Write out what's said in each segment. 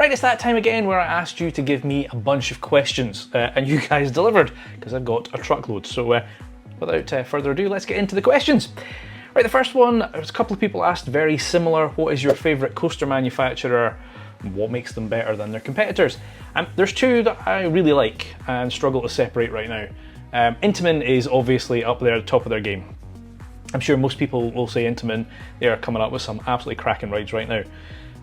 Right, it's that time again where I asked you to give me a bunch of questions, and you guys delivered, because I've got a truckload. So without further ado, let's get into the questions. Right, the first one, there's a couple of people asked very similar. What is your favourite coaster manufacturer? What makes them better than their competitors? There's two that I really like and struggle to separate right now. Intamin is obviously up there at the top of their game. I'm sure most people will say Intamin. They are coming up with some absolutely cracking rides right now.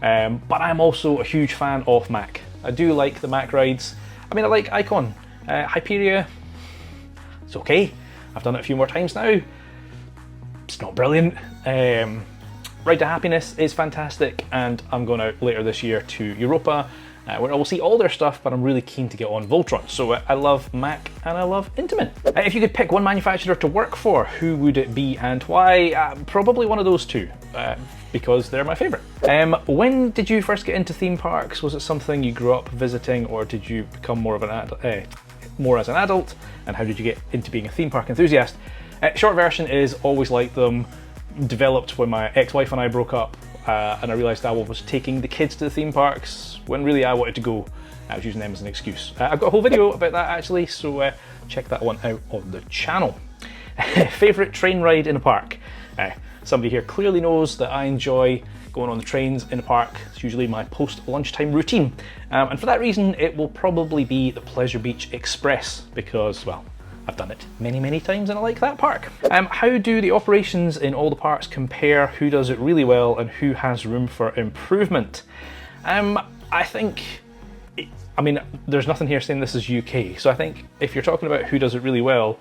But I'm also a huge fan of Mack. I do like the Mack rides. I mean, I like Icon. Hyperia, it's okay. I've done it a few more times now. It's not brilliant. Ride to Happiness is fantastic, and I'm going out later this year to Europa, where I will see all their stuff, but I'm really keen to get on Voltron. So I love Mack and I love Intamin. If you could pick one manufacturer to work for, who would it be and why? Probably one of those two, because they're my favourite. When did you first get into theme parks? Was it something you grew up visiting, or did you become more of an more as an adult? And how did you get into being a theme park enthusiast? Short version is always liked them. Developed when my ex-wife and I broke up, and I realised I was taking the kids to the theme parks when really I wanted to go. I was using them as an excuse. I've got a whole video about that actually, so check that one out on the channel. Favourite train ride in a park? Somebody here clearly knows that I enjoy going on the trains in a park. It's usually my post-lunchtime routine. And for that reason, it will probably be the Pleasure Beach Express, because, well, I've done it many, many times and I like that park. How do the operations in all the parks compare? Who does it really well and who has room for improvement? I think, I mean, there's nothing here saying this is UK, so I think if you're talking about who does it really well,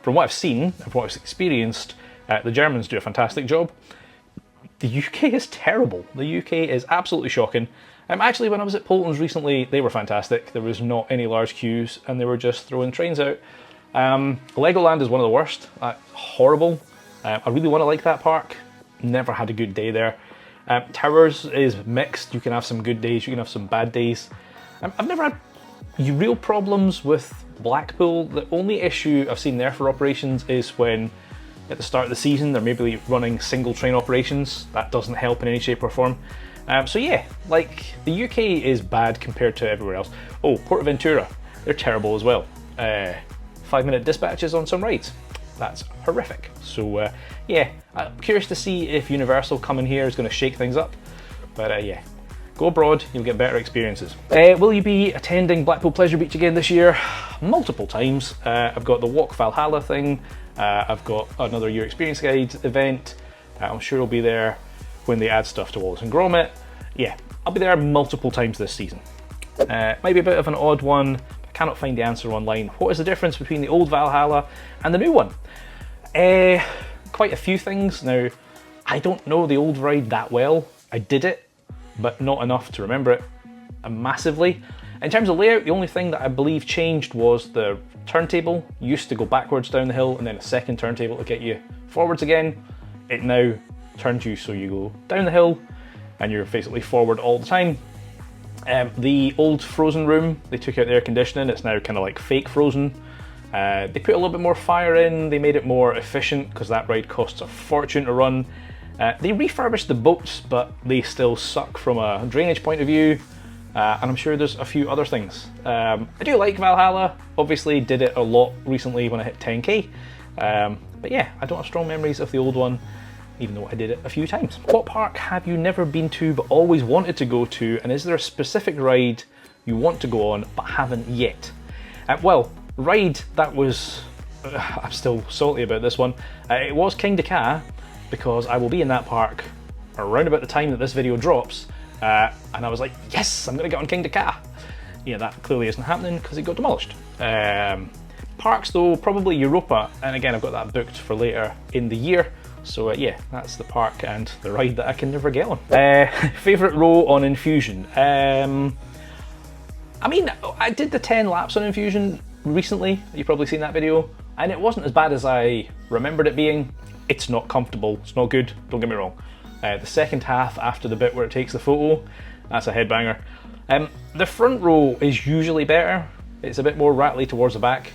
from what I've seen and from what I've experienced, the Germans do a fantastic job. The UK is terrible. The UK is absolutely shocking. Actually, when I was at Polton's recently, they were fantastic. There was not any large queues and they were just throwing trains out. Legoland is one of the worst. Horrible. I really want to like that park. Never had a good day there. Towers is mixed. You can have some good days, you can have some bad days. I've never had real problems with Blackpool. The only issue I've seen there for operations is when at the start of the season they're maybe running single train operations. That doesn't help in any shape or form. So yeah, like the UK is bad compared to everywhere else. Oh, Portaventura, they're terrible as well. 5-minute dispatches on some rides. That's horrific. So yeah, I'm curious to see if Universal coming here is going to shake things up. But yeah, go abroad, you'll get better experiences. Will you be attending Blackpool Pleasure Beach again this year? Multiple times. I've got the Walk Valhalla thing. I've got another Your Experience Guide event. I'm sure I'll be there when they add stuff to Wallace and Gromit. Yeah, I'll be there multiple times this season. Might be a bit of an odd one. Cannot find the answer online. What is the difference between the old Valhalla and the new one? Quite a few things. Now, I don't know the old ride that well. I did it, but not enough to remember it massively. In terms of layout, the only thing that I believe changed was the turntable. Used to go backwards down the hill and then a second turntable to get you forwards again. It now turns you so you go down the hill and you're basically forward all the time. The old Frozen room, they took out the air conditioning. It's now kind of like fake Frozen. They put a little bit more fire in. They made it more efficient because that ride costs a fortune to run. They refurbished the boats, but they still suck from a drainage point of view. And I'm sure there's a few other things. I do like Valhalla. Obviously did it a lot recently when I hit 10k. But yeah, I don't have strong memories of the old one, even though I did it a few times. What park have you never been to but always wanted to go to, and is there a specific ride you want to go on but haven't yet? Well, ride that was, I'm still salty about this one, it was King Ka, because I will be in that park around about the time that this video drops, and I was like, yes, I'm gonna get on King Ka. Yeah, that clearly isn't happening because it got demolished. Parks though, probably Europa, and again I've got that booked for later in the year. So yeah, that's the park and the ride that I can never get on. Favourite row on Infusion? I mean, I did the 10 laps on Infusion recently. You've probably seen that video. And it wasn't as bad as I remembered it being. It's not comfortable, it's not good, don't get me wrong. The second half after the bit where it takes the photo, that's a headbanger. The front row is usually better. It's a bit more rattly towards the back.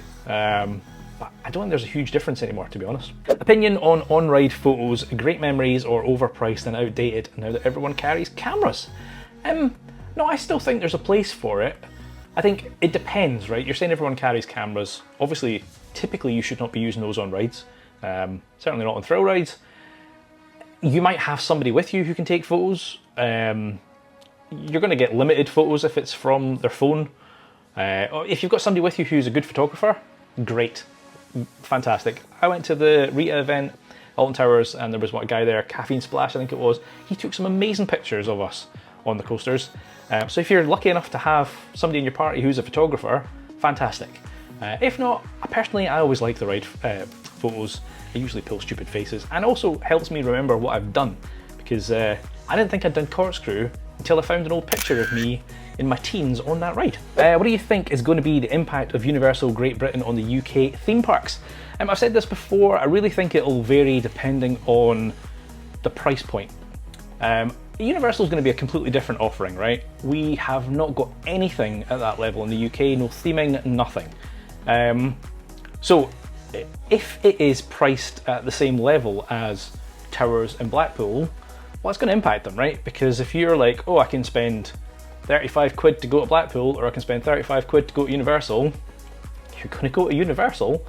But I don't think there's a huge difference anymore, to be honest. Opinion on on-ride photos, great memories or overpriced and outdated now that everyone carries cameras? No, I still think there's a place for it. I think it depends, right? You're saying everyone carries cameras. Obviously, typically you should not be using those on rides. Certainly not on thrill rides. You might have somebody with you who can take photos. You're going to get limited photos if it's from their phone. Or if you've got somebody with you who's a good photographer, great, fantastic. I went to the Rita event, Alton Towers, and there was one guy there, Caffeine Splash I think it was. He took some amazing pictures of us on the coasters. So if you're lucky enough to have somebody in your party who's a photographer, fantastic. If not, personally I always like the ride photos. I usually pull stupid faces, and also helps me remember what I've done, because I didn't think I'd done Corkscrew until I found an old picture of me in my teens on that ride. What do you think is going to be the impact of Universal Great Britain on the UK theme parks? I've said this before, I really think it'll vary depending on the price point. Universal is going to be a completely different offering, right? We have not got anything at that level in the UK, no theming, nothing. So if it is priced at the same level as Towers and Blackpool, well, it's going to impact them, right? Because if you're like, oh, I can spend 35 quid to go to Blackpool, or I can spend 35 quid to go to Universal, you're going to go to Universal.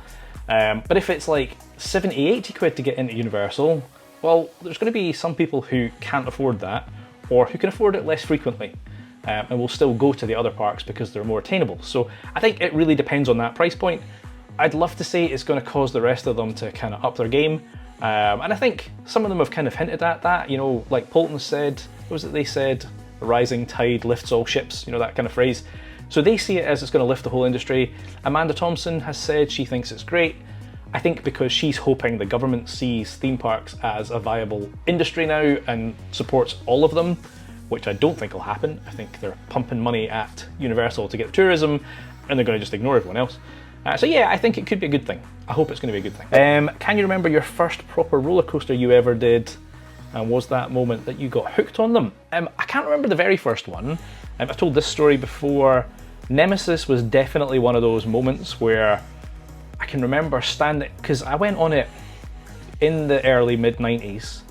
But if it's like 70, 80 quid to get into Universal, well, there's going to be some people who can't afford that, or who can afford it less frequently, and will still go to the other parks because they're more attainable. So I think it really depends on that price point. I'd love to say it's going to cause the rest of them to kind of up their game. And I think some of them have kind of hinted at that, you know, like Polton said, what was it they said? A rising tide lifts all ships, you know, that kind of phrase. So they see it as it's going to lift the whole industry. Amanda Thompson has said she thinks it's great. I think because she's hoping the government sees theme parks as a viable industry now and supports all of them, which I don't think will happen. I think they're pumping money at Universal to get tourism, and they're going to just ignore everyone else. So yeah, I think it could be a good thing. I hope it's going to be a good thing. Can you remember your first proper roller coaster you ever did? And was that moment that you got hooked on them? I can't remember the very first one. I've told this story before. Nemesis was definitely one of those moments where I can remember standing, because I went on it in the early mid-90s.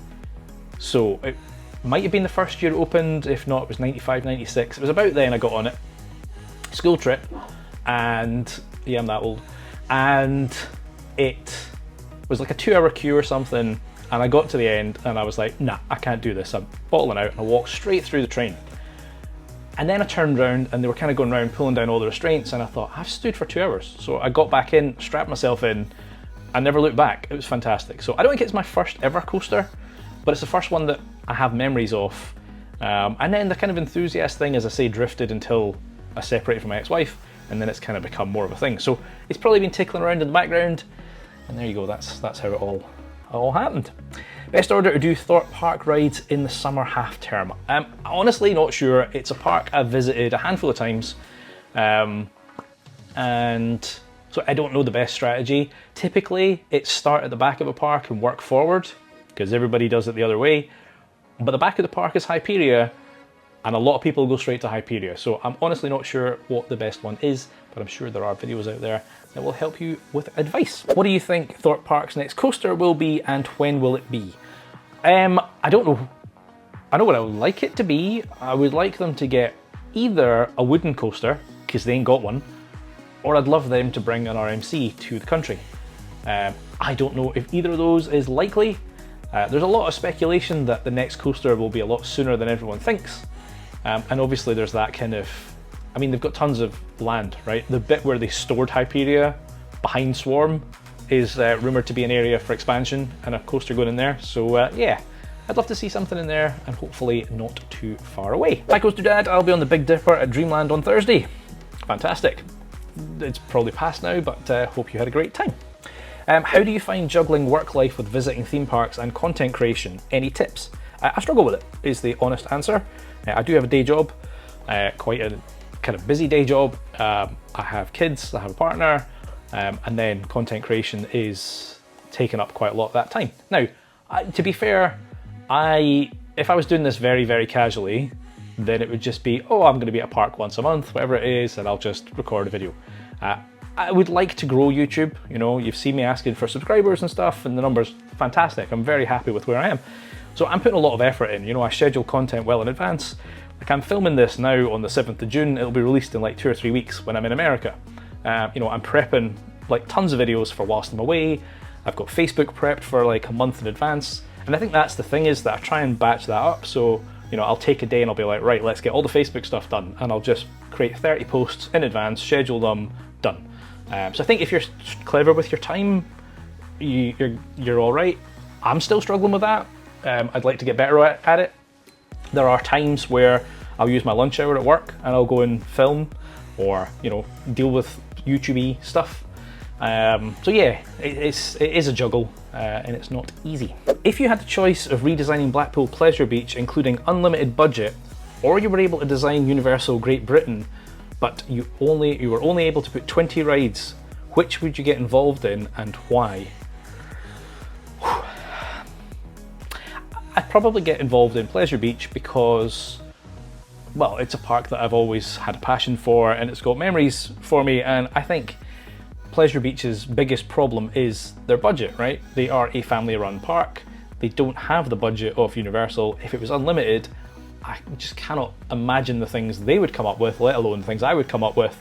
So it might have been the first year it opened, if not it was 95, 96. It was about then I got on it. School trip, and yeah, I'm that old. And it was like a 2-hour queue or something, and I got to the end and I was like, nah, I can't do this. I'm bottling out, and I walked straight through the train. And then I turned around and they were kind of going around pulling down all the restraints, and I thought, I've stood for 2 hours. So I got back in, strapped myself in, and never looked back. It was fantastic. So I don't think it's my first ever coaster, but it's the first one that I have memories of. And then the kind of enthusiast thing, as I say, drifted until I separated from my ex-wife, and then it's kind of become more of a thing. So it's probably been tickling around in the background, and there you go, that's how it all happened. Best order to do Thorpe Park rides in the summer half term. I'm honestly not sure. It's a park I've visited a handful of times, and so I don't know the best strategy. Typically, it's start at the back of a park and work forward, because everybody does it the other way. But the back of the park is Hyperia, and a lot of people go straight to Hyperia. So I'm honestly not sure what the best one is, but I'm sure there are videos out there that will help you with advice. What do you think Thorpe Park's next coaster will be, and when will it be? I don't know. I know what I would like it to be. I would like them to get either a wooden coaster, because they ain't got one, or I'd love them to bring an RMC to the country. I don't know if either of those is likely. There's a lot of speculation that the next coaster will be a lot sooner than everyone thinks. And obviously there's that kind of, I mean, they've got tons of land, right? The bit where they stored Hyperia behind Swarm is rumoured to be an area for expansion and a coaster going in there. So yeah, I'd love to see something in there, and hopefully not too far away. My Coaster Dad, I'll be on the Big Dipper at Dreamland on Thursday. Fantastic. It's probably past now, but hope you had a great time. How do you find juggling work life with visiting theme parks and content creation? Any tips? I struggle with it, is the honest answer. I do have a day job, quite a kind of busy day job. I have kids, I have a partner, and then content creation is taking up quite a lot of that time. Now, to be fair, if I was doing this very, very casually, then it would just be, oh, I'm going to be at a park once a month, whatever it is, and I'll just record a video. I would like to grow YouTube. You know, you've seen me asking for subscribers and stuff, and the numbers fantastic. I'm very happy with where I am. So I'm putting a lot of effort in. You know, I schedule content well in advance. Like, I'm filming this now on the 7th of June, it'll be released in like 2 or 3 weeks when I'm in America. You know, I'm prepping like tons of videos for whilst I'm away. I've got Facebook prepped for like a month in advance. And I think that's the thing, is that I try and batch that up. So, you know, I'll take a day and I'll be like, right, let's get all the Facebook stuff done. And I'll just create 30 posts in advance, schedule them, done. So I think if you're clever with your time, you're all right. I'm still struggling with that. I'd like to get better at it. There are times where I'll use my lunch hour at work and I'll go and film, or, you know, deal with YouTube-y stuff. So yeah, it is a juggle, and it's not easy. If you had the choice of redesigning Blackpool Pleasure Beach, including unlimited budget, or you were able to design Universal Great Britain, but you were only able to put 20 rides, which would you get involved in and why? I'd probably get involved in Pleasure Beach because, well, it's a park that I've always had a passion for and it's got memories for me, and I think Pleasure Beach's biggest problem is their budget, right? They are a family-run park. They don't have the budget of Universal. If it was unlimited, I just cannot imagine the things they would come up with, let alone things I would come up with.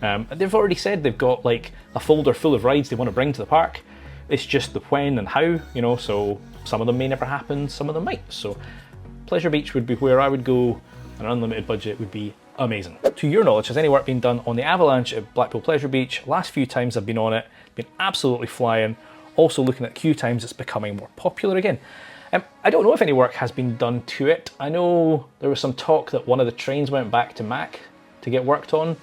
They've already said they've got like a folder full of rides they want to bring to the park. It's just the when and how, you know, so some of them may never happen, some of them might. So Pleasure Beach would be where I would go. An unlimited budget would be amazing. To your knowledge, has any work been done on the avalanche at Blackpool Pleasure Beach? Last few times I've been on it, been absolutely flying. Also looking at queue times, it's becoming more popular again. I don't know if any work has been done to it. I know there was some talk that one of the trains went back to Mac to get worked on.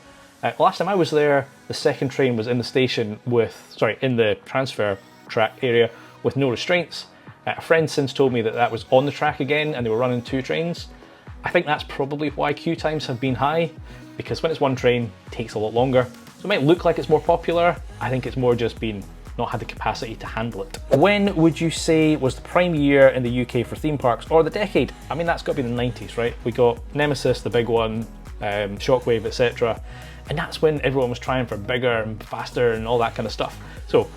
Last time I was there, the second train was in the station in the transfer track area with no restraints. A friend since told me that that was on the track again and they were running 2 trains. I think that's probably why queue times have been high, because when it's one train, it takes a lot longer. So it might look like it's more popular. I think it's more just not had the capacity to handle it. When would you say was the prime year in the UK for theme parks, or the decade? I mean, that's got to be the 90s, right? We got Nemesis, the big one, Shockwave, etc. And that's when everyone was trying for bigger and faster and all that kind of stuff. So,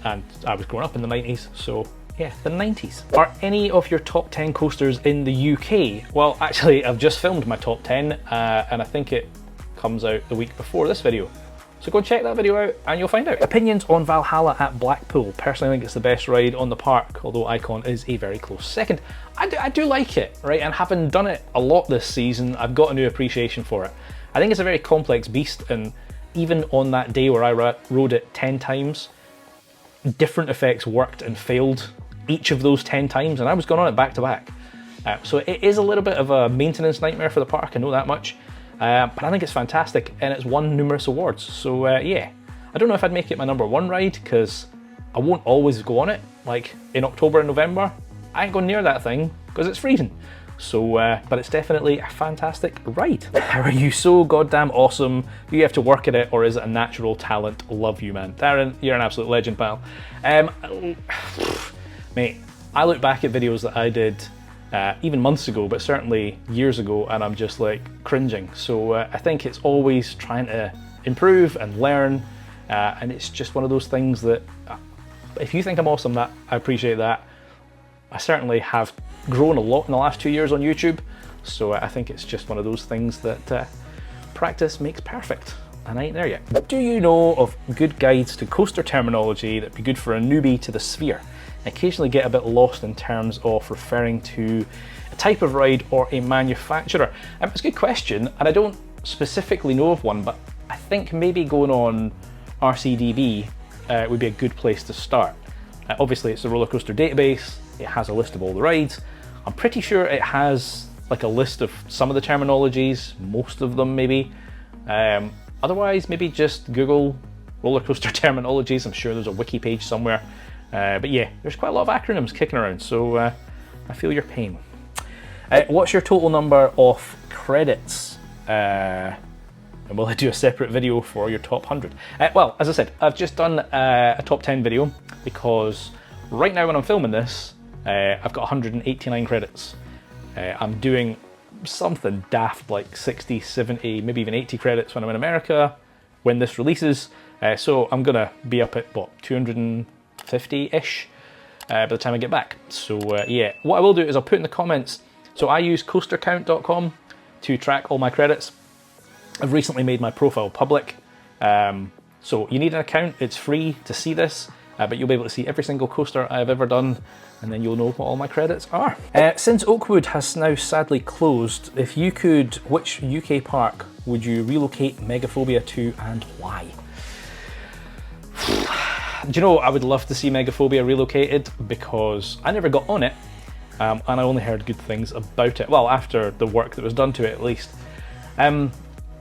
and I was growing up in the 90s, so yeah, the 90s. Are any of your top 10 coasters in the UK? Well, actually, I've just filmed my top 10, and I think it comes out the week before this video. So go and check that video out and you'll find out. Opinions on Valhalla at Blackpool. Personally, I think it's the best ride on the park, although Icon is a very close second. I do like it, right? And having done it a lot this season, I've got a new appreciation for it. I think it's a very complex beast, and even on that day where I rode it 10 times, different effects worked and failed each of those 10 times, and I was going on it back to back. So it is a little bit of a maintenance nightmare for the park, I know that much. But I think it's fantastic, and it's won numerous awards. So yeah, I don't know if I'd make it my #1 ride, because I won't always go on it. Like in October and November, I ain't going near that thing because it's freezing. So, but it's definitely a fantastic ride. Are you so goddamn awesome? Do you have to work at it, or is it a natural talent? Love you, man. Darren, you're an absolute legend, pal. Mate, I look back at videos that I did even months ago, but certainly years ago, and I'm just like cringing. So I think it's always trying to improve and learn, and it's just one of those things that if you think I'm awesome, that I appreciate that. I certainly have grown a lot in the last 2 years on YouTube, so I think it's just one of those things that practice makes perfect, and I ain't there yet. Do you know of good guides to coaster terminology that'd be good for a newbie to the sphere? I occasionally get a bit lost in terms of referring to a type of ride or a manufacturer. It's a good question, and I don't specifically know of one, but I think maybe going on RCDB would be a good place to start. Obviously, it's the roller coaster database. It has a list of all the rides. I'm pretty sure it has like a list of some of the terminologies, most of them maybe. Otherwise, maybe just Google roller coaster terminologies. I'm sure there's a wiki page somewhere. But yeah, there's quite a lot of acronyms kicking around, so I feel your pain. What's your total number of credits? And will I do a separate video for your top 100? Well, as I said, I've just done a top 10 video, because right now when I'm filming this, I've got 189 credits. I'm doing something daft like 60, 70, maybe even 80 credits when I'm in America when this releases. So I'm gonna be up at what, 250-ish by the time I get back. So yeah, what I will do is I'll put in the comments. So I use coastercount.com to track all my credits. I've recently made my profile public, so you need an account. It's free to see this, but you'll be able to see every single coaster I've ever done, and then you'll know what all my credits are. Since Oakwood has now sadly closed, if you could, which UK park would you relocate Megaphobia to and why? Do you know, I would love to see Megaphobia relocated because I never got on it, and I only heard good things about it. Well, after the work that was done to it, at least.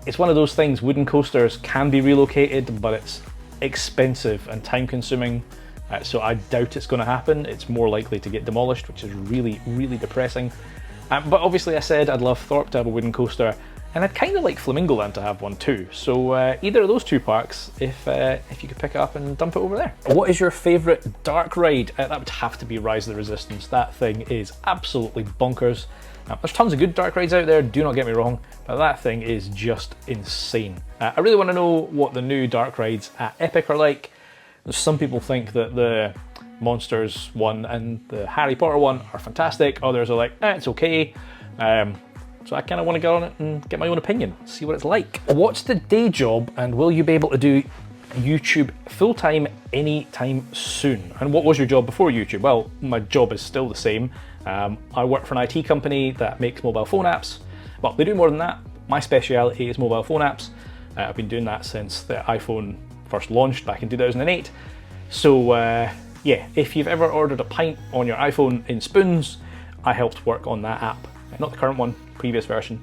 It's one of those things, wooden coasters can be relocated, but it's expensive and time consuming, so I doubt it's going to happen. It's more likely to get demolished, which is really, really depressing. But obviously I said I'd love Thorpe to have a wooden coaster, and I'd kind of like Flamingoland to have one too. So either of those two parks, if you could pick it up and dump it over there. What is your favourite dark ride? That would have to be Rise of the Resistance. That thing is absolutely bonkers. There's tons of good dark rides out there, do not get me wrong, but that thing is just insane. I really want to know what the new dark rides at Epic are like. Some people think that the Monsters one and the Harry Potter one are fantastic, others are like, it's okay. So I kind of want to get on it and get my own opinion, see what it's like. What's the day job, and will you be able to do YouTube full-time anytime soon? And what was your job before YouTube? Well, my job is still the same. I work for an IT company that makes mobile phone apps. Well, they do more than that. My speciality is mobile phone apps. I've been doing that since the iPhone first launched back in 2008. So yeah, if you've ever ordered a pint on your iPhone in spoons, I helped work on that app. Not the current one, previous version.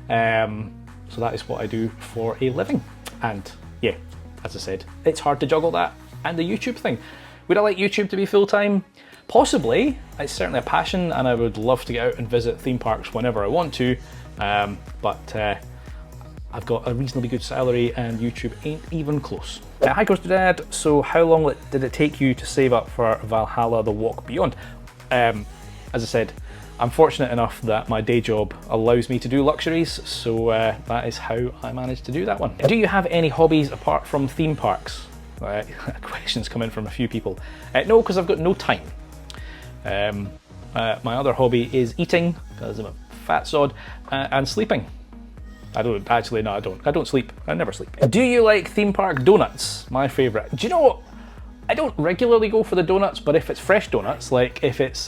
So that is what I do for a living. And yeah, as I said, it's hard to juggle that and the YouTube thing. Would I like YouTube to be full-time? Possibly. It's certainly a passion, and I would love to get out and visit theme parks whenever I want to, but I've got a reasonably good salary and YouTube ain't even close. Hi Coaster Dad, so how long did it take you to save up for Valhalla The Walk Beyond? As I said, I'm fortunate enough that my day job allows me to do luxuries, so that is how I managed to do that one. Do you have any hobbies apart from theme parks? Questions come in from a few people. No, because I've got no time. My other hobby is eating, because I'm a fat sod, and sleeping. I don't sleep. I never sleep. Do you like theme park donuts? My favourite. Do you know what? I don't regularly go for the donuts, but if it's fresh donuts, like if it's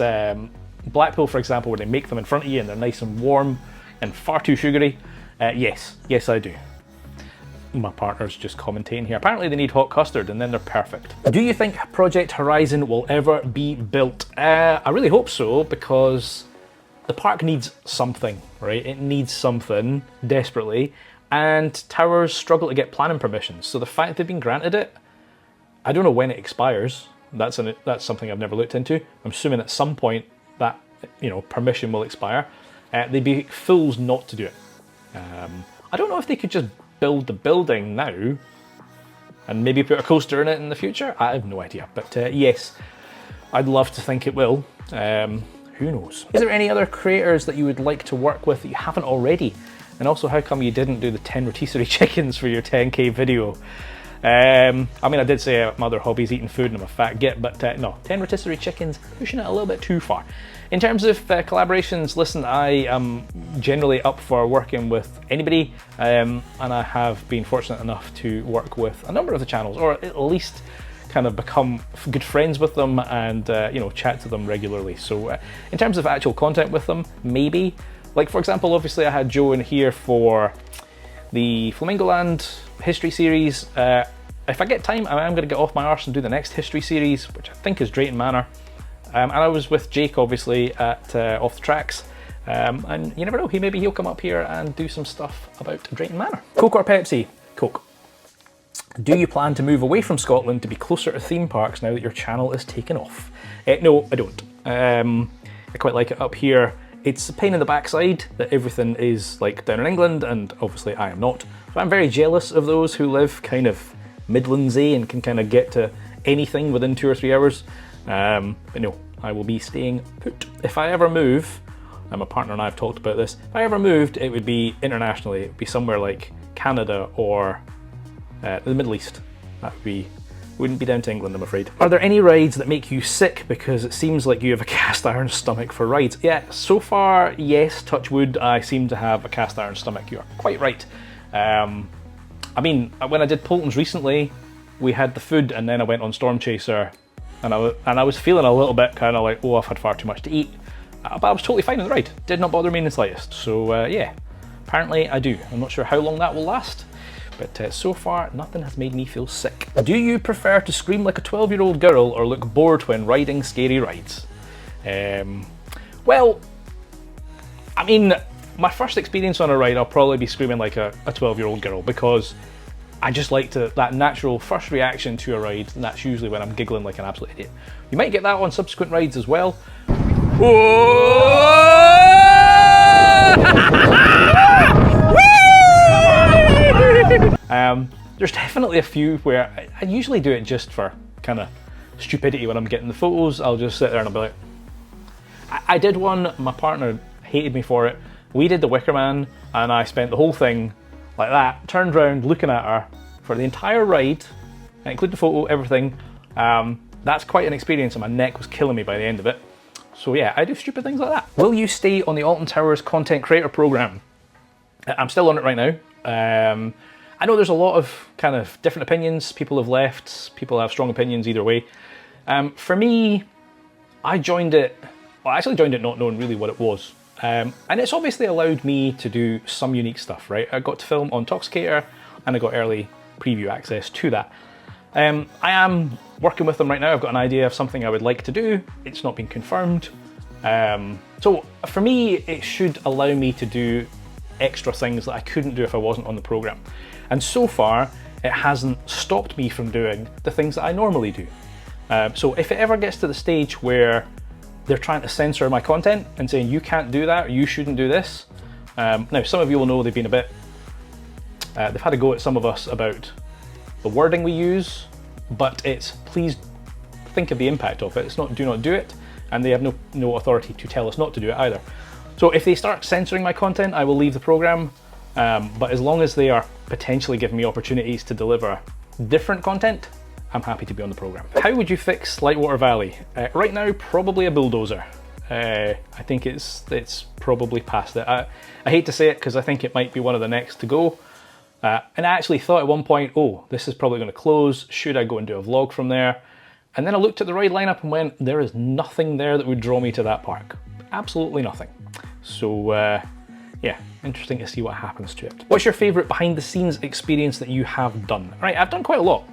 Blackpool, for example, where they make them in front of you and they're nice and warm and far too sugary, yes I do. My partner's just commentating here. Apparently they need hot custard and then they're perfect. Do you think Project Horizon will ever be built? I really hope so, because the park needs something, right? It needs something desperately, and towers struggle to get planning permissions. So the fact they've been granted it, I don't know when it expires. That's something I've never looked into. I'm assuming at some point that permission will expire. They'd be fools not to do it. I don't know if they could just build the building now and maybe put a coaster in it in the future. I have no idea, but yes, I'd love to think it will. Who knows? Is there any other creators that you would like to work with that you haven't already? And also, how come you didn't do the 10 rotisserie chickens for your 10k video? I mean, I did say my other hobby is eating food and I'm a fat git, but no, 10 rotisserie chickens, pushing it a little bit too far. In terms of collaborations, listen, I am generally up for working with anybody, and I have been fortunate enough to work with a number of the channels, or at least kind of become good friends with them and chat to them regularly. So in terms of actual content with them, maybe. Like for example, obviously I had Joe in here for the Flamingoland history series. If I get time, I'm going to get off my arse and do the next history series, which I think is Drayton Manor. And I was with Jake, obviously, at Off the Tracks. And you never know, maybe he'll come up here and do some stuff about Drayton Manor. Coke or Pepsi? Coke. Do you plan to move away from Scotland to be closer to theme parks now that your channel is taken off? No, I don't. I quite like it up here. It's a pain in the backside that everything is like down in England, and obviously I am not. So I'm very jealous of those who live kind of Midlandsy and can kind of get to anything within 2 or 3 hours. But no, I will be staying put. If I ever move, and my partner and I have talked about this, if I ever moved, it would be internationally. It would be somewhere like Canada or the Middle East. That would be Wouldn't be down to England, I'm afraid. Are there any rides that make you sick because it seems like you have a cast iron stomach for rides? Yeah, so far, yes, touch wood, I seem to have a cast iron stomach. You are quite right. I mean, when I did Polton's recently, we had the food and then I went on Storm Chaser and I was feeling a little bit kind of like, oh, I've had far too much to eat. But I was totally fine on the ride. Did not bother me in the slightest. So yeah, apparently I do. I'm not sure how long that will last. But so far, nothing has made me feel sick. Do you prefer to scream like a 12-year-old girl or look bored when riding scary rides? Well, I mean, my first experience on a ride, I'll probably be screaming like a 12-year-old girl because I just like that natural first reaction to a ride, and that's usually when I'm giggling like an absolute idiot. You might get that on subsequent rides as well. There's definitely a few where I usually do it just for kind of stupidity when I'm getting the photos. I'll just sit there and I'll be like... I did one, my partner hated me for it. We did the Wicker Man and I spent the whole thing like that, turned around looking at her for the entire ride, including the photo, everything. That's quite an experience and my neck was killing me by the end of it. So yeah, I do stupid things like that. Will you stay on the Alton Towers content creator program? I'm still on it right now. I know there's a lot of kind of different opinions. People have left, people have strong opinions either way. For me, I joined it, well, I actually joined it not knowing really what it was. And it's obviously allowed me to do some unique stuff, right? I got to film on Toxicator and I got early preview access to that. I am working with them right now. I've got an idea of something I would like to do. It's not been confirmed. So for me, it should allow me to do extra things that I couldn't do if I wasn't on the program. And so far, it hasn't stopped me from doing the things that I normally do. So if it ever gets to the stage where they're trying to censor my content and saying you can't do that or you shouldn't do this. Now some of you will know they've been a bit, they've had a go at some of us about the wording we use, but it's please think of the impact of it. It's not do not do it, and they have no authority to tell us not to do it either. So if they start censoring my content, I will leave the program, but as long as they are potentially giving me opportunities to deliver different content, I'm happy to be on the program. How would you fix Lightwater Valley? Right now, probably a bulldozer. I think it's probably past it. I hate to say it because I think it might be one of the next to go. And I actually thought at one point, oh, this is probably going to close. Should I go and do a vlog from there? And then I looked at the ride lineup and went, there is nothing there that would draw me to that park. Absolutely nothing. So yeah, interesting to see what happens to it. What's your favourite behind the scenes experience that you have done? Right, I've done quite a lot.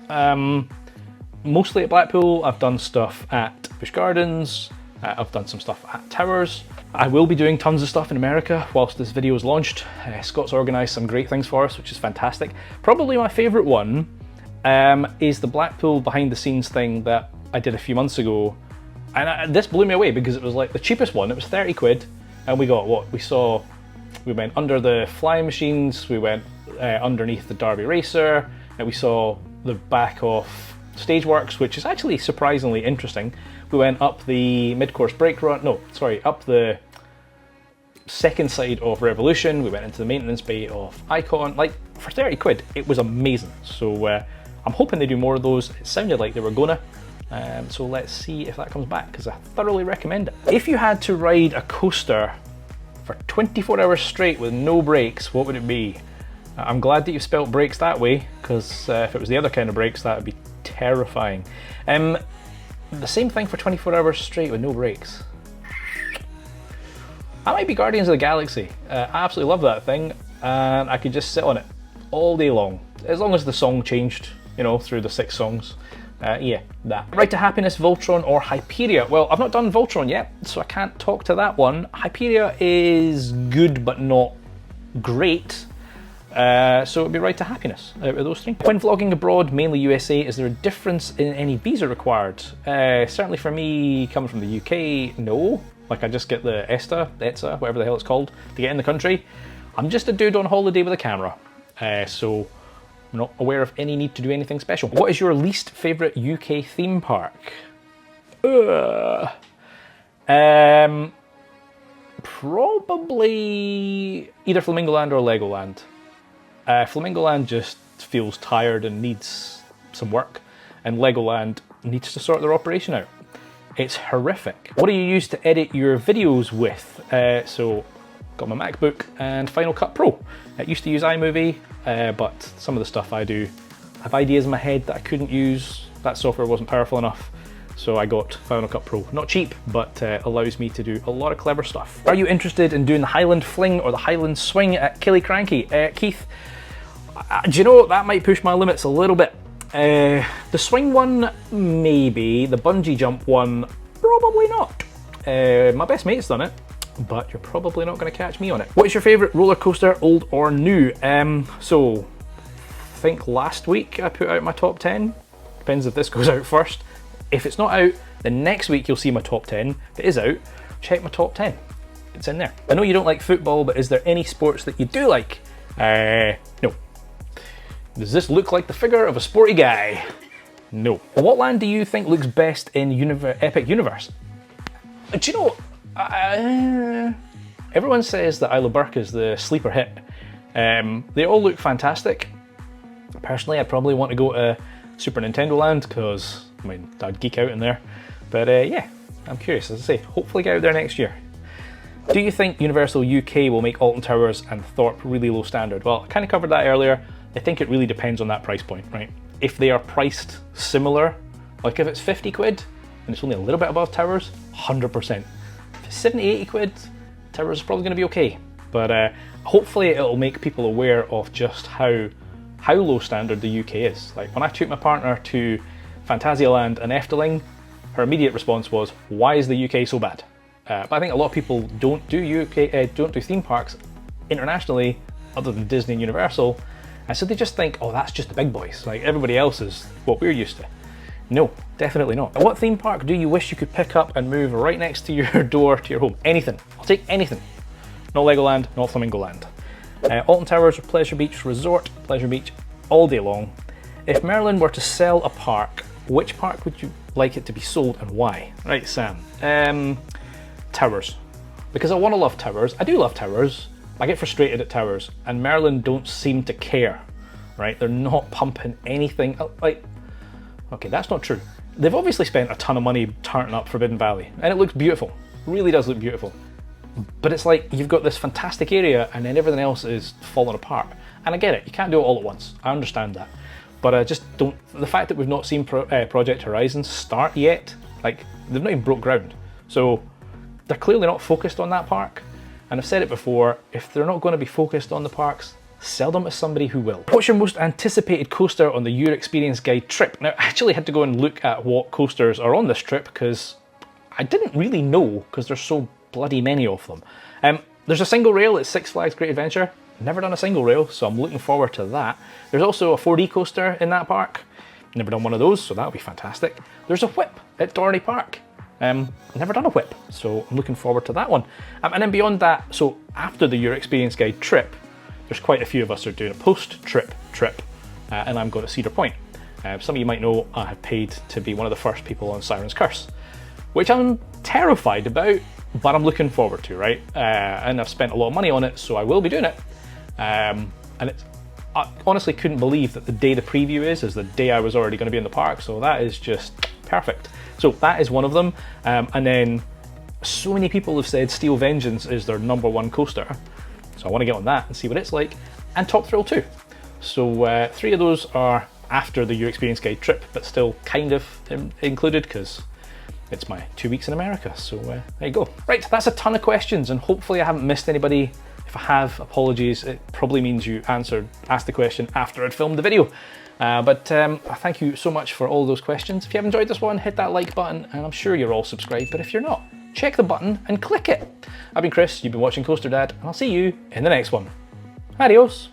Mostly at Blackpool. I've done stuff at Busch Gardens. I've done some stuff at Towers. I will be doing tons of stuff in America whilst this video is launched. Scott's organised some great things for us, which is fantastic. Probably my favourite one is the Blackpool behind the scenes thing that I did a few months ago. And this blew me away because it was like the cheapest one. It was 30 quid. And we got what? We went under the flying machines, we went underneath the Derby Racer, and we saw the back of Stageworks, which is actually surprisingly interesting. We went up the mid-course brake run, no, sorry, up the second side of Revolution, we went into the maintenance bay of Icon. Like, for 30 quid, it was amazing. So I'm hoping they do more of those. It sounded like they were gonna. So let's see if that comes back, because I thoroughly recommend it. If you had to ride a coaster for 24 hours straight with no brakes, what would it be? I'm glad that you spelt brakes that way, because if it was the other kind of brakes, that would be terrifying. The same thing for 24 hours straight with no brakes. That might be Guardians of the Galaxy. I absolutely love that thing, and I could just sit on it all day long, as long as the song changed, you know, through the 6 songs. Yeah, that. Ride to Happiness, Voltron or Hyperia? Well, I've not done Voltron yet, so I can't talk to that one. Hyperia is good, but not great. So it would be Ride to Happiness out of those 3. When vlogging abroad, mainly USA, is there a difference in any visa required? Certainly for me, coming from the UK, no. Like, I just get the ETSA, whatever the hell it's called, to get in the country. I'm just a dude on holiday with a camera. So I'm not aware of any need to do anything special. What is your least favourite UK theme park? Probably either Flamingoland or Legoland. Flamingoland just feels tired and needs some work. and Legoland needs to sort their operation out. It's horrific. What do you use to edit your videos with? So, got my MacBook and Final Cut Pro. I used to use iMovie, but some of the stuff I do, I have ideas in my head that I couldn't use. That software wasn't powerful enough, so I got Final Cut Pro. Not cheap, but allows me to do a lot of clever stuff. Are you interested in doing the Highland Fling or the Highland Swing at Killiecrankie? Keith, do you know, that might push my limits a little bit. The swing one, maybe. The bungee jump one, probably not. My best mate's done it, but you're probably not going to catch me on it. What is your favourite roller coaster, old or new? So, I think last week I put out my top 10. Depends if this goes out first. If it's not out, then next week you'll see my top 10. If it is out, check my top 10. It's in there. I know you don't like football, but is there any sports that you do like? No. Does this look like the figure of a sporty guy? No. What land do you think looks best in Epic Universe? Do you know, everyone says that Isle of Burke is the sleeper hit. They all look fantastic. Personally, I'd probably want to go to Super Nintendo Land because, I mean, I'd geek out in there. But yeah, I'm curious, as I say, hopefully get out there next year. Do you think Universal UK will make Alton Towers and Thorpe really low standard? Well, I kind of covered that earlier. I think it really depends on that price point, right? If they are priced similar, like if it's 50 quid and it's only a little bit above Towers, 100%. If it's 70, 80 quid, Towers is probably going to be okay. But hopefully it'll make people aware of just how low standard the UK is. Like when I took my partner to Phantasialand and Efteling, her immediate response was, "Why is the UK so bad?" But I think a lot of people don't do theme parks internationally, other than Disney and Universal, and so they just think, "Oh, that's just the big boys. Like everybody else is what we're used to." No, definitely not. What theme park do you wish you could pick up and move right next to your door to your home? Anything. I'll take anything. Not Legoland, not Flamingo Land. Alton Towers or Pleasure Beach Resort, Pleasure Beach all day long. If Merlin were to sell a park, which park would you like it to be sold and why? Right, Sam. Towers. Because I want to love Towers. I do love Towers. I get frustrated at Towers, and Merlin don't seem to care, right? They're not pumping anything. Like, okay, that's not true. They've obviously spent a ton of money turning up Forbidden Valley, and it looks beautiful. It really does look beautiful. But it's like you've got this fantastic area and then everything else is falling apart. And I get it, you can't do it all at once. I understand that. But I just don't, the fact that we've not seen Project Horizon start yet, like they've not even broke ground. So they're clearly not focused on that park. And I've said it before, if they're not going to be focused on the parks, sell them to somebody who will. What's your most anticipated coaster on the Your Experience Guide trip? Now, I actually had to go and look at what coasters are on this trip because I didn't really know because there's so bloody many of them. There's a single rail at Six Flags Great Adventure. Never done a single rail, so I'm looking forward to that. There's also a 4D coaster in that park. Never done one of those, so that'll be fantastic. There's a whip at Dorney Park. Never done a whip, so I'm looking forward to that one. And then beyond that, so after the Your Experience Guide trip, there's quite a few of us are doing a post-trip trip, and I'm going to Cedar Point. Some of you might know I have paid to be one of the first people on Siren's Curse, which I'm terrified about, but I'm looking forward to, right? And I've spent a lot of money on it, so I will be doing it. And I honestly couldn't believe that the day the preview is the day I was already going to be in the park, so that is just perfect. So that is one of them. And then so many people have said Steel Vengeance is their #1 coaster, so I want to get on that and see what it's like. And Top Thrill 2. So 3 of those are after the Your Experience Guide trip, but still kind of included because it's my 2 weeks in America, so there you go. Right, that's a ton of questions, and hopefully I haven't missed anybody. If I have, apologies. It probably means you asked the question after I'd filmed the video. But thank you so much for all those questions. If you have enjoyed this one, hit that like button, and I'm sure you're all subscribed, but if you're not, check the button and click it. I've been Chris, you've been watching Coaster Dad, and I'll see you in the next one. Adios.